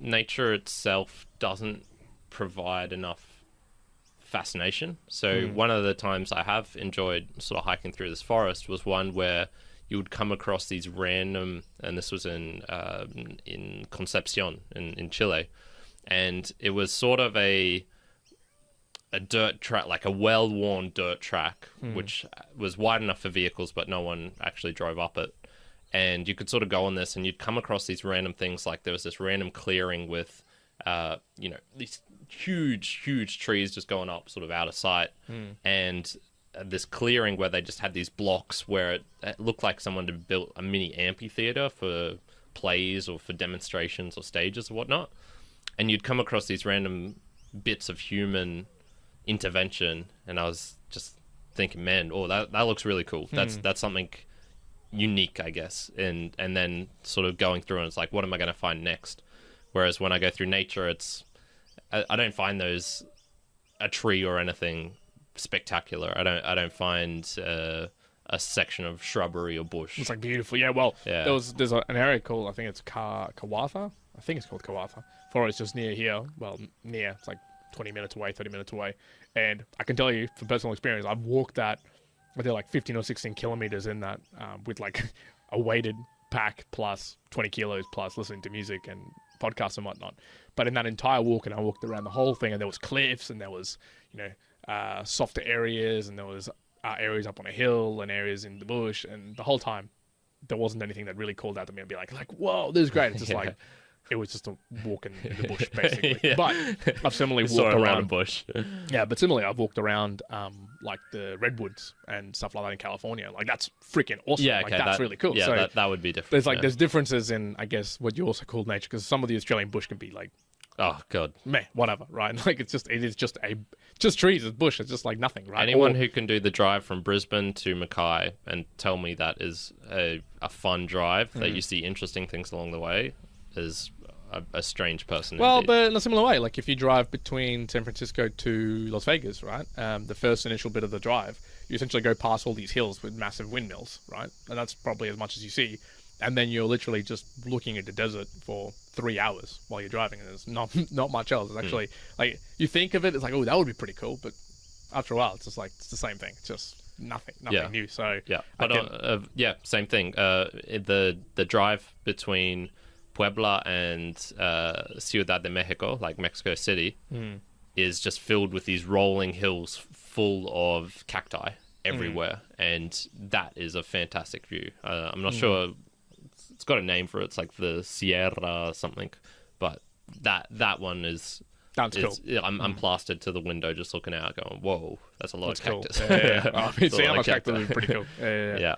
nature itself doesn't provide enough fascination. So one of the times I have enjoyed sort of hiking through this forest was one where you would come across these random, and this was in Concepción in Chile, and it was sort of a dirt track, like a well-worn dirt track, which was wide enough for vehicles, but no one actually drove up it. And you could sort of go on this, and you'd come across these random things, like there was this random clearing with, these huge trees just going up sort of out of sight, and this clearing where they just had these blocks where it looked like someone had built a mini amphitheater for plays or for demonstrations or stages or whatnot. And you'd come across these random bits of human intervention, and I was just thinking, man, that looks really cool. That's something unique, I guess. And then sort of going through, and it's like, what am I going to find next? Whereas when I go through nature, I don't find those a tree or anything spectacular. I don't find a section of shrubbery or bush. It's like beautiful. Yeah, well, there's an area called, I think it's Kawatha. I think it's called Kawatha. Forest just near here. Well, near. It's like 20 minutes away, 30 minutes away. And I can tell you from personal experience, I've walked that, I did like 15 or 16 kilometers in that with like a weighted pack plus 20 kilos plus listening to music and podcasts and whatnot. But in that entire walk, and I walked around the whole thing, and there was cliffs, and there was, softer areas, and there was areas up on a hill and areas in the bush, and the whole time there wasn't anything that really called out to me and be like, whoa, this is great. It's just like, it was just a walk in the bush, basically. But I've similarly walked around a bush. Yeah, but similarly, I've walked around like the redwoods and stuff like that in California. Like, that's freaking awesome. Yeah, okay, that's really cool. Yeah, so that would be different. There's differences in, I guess, what you also call nature, because some of the Australian bush can be like, oh god, meh, whatever, right? Like, it is just trees, it's bush, it's just like nothing, right? Anyone who can do the drive from Brisbane to Mackay and tell me that is a fun drive, that you see interesting things along the way, is a strange person. Well, indeed. but in a similar way, like if you drive between San Francisco to Las Vegas, right? The first initial bit of the drive, you essentially go past all these hills with massive windmills, right? And that's probably as much as you see. And then you're literally just looking at the desert for 3 hours while you're driving, and there's not much else. It's actually like, you think of it, it's like, oh, that would be pretty cool, but after a while, it's just like, it's the same thing. It's just nothing new. So yeah, but same thing. The drive between Puebla and Ciudad de Mexico, like Mexico City, is just filled with these rolling hills full of cacti everywhere, and that is a fantastic view. I'm not sure. It's got a name for it. It's like the Sierra something, but that one is... That's cool. Yeah, I'm plastered to the window just looking out going, whoa, that's a lot of cactus. Cool. Yeah. Sierra cactus is pretty cool. Yeah.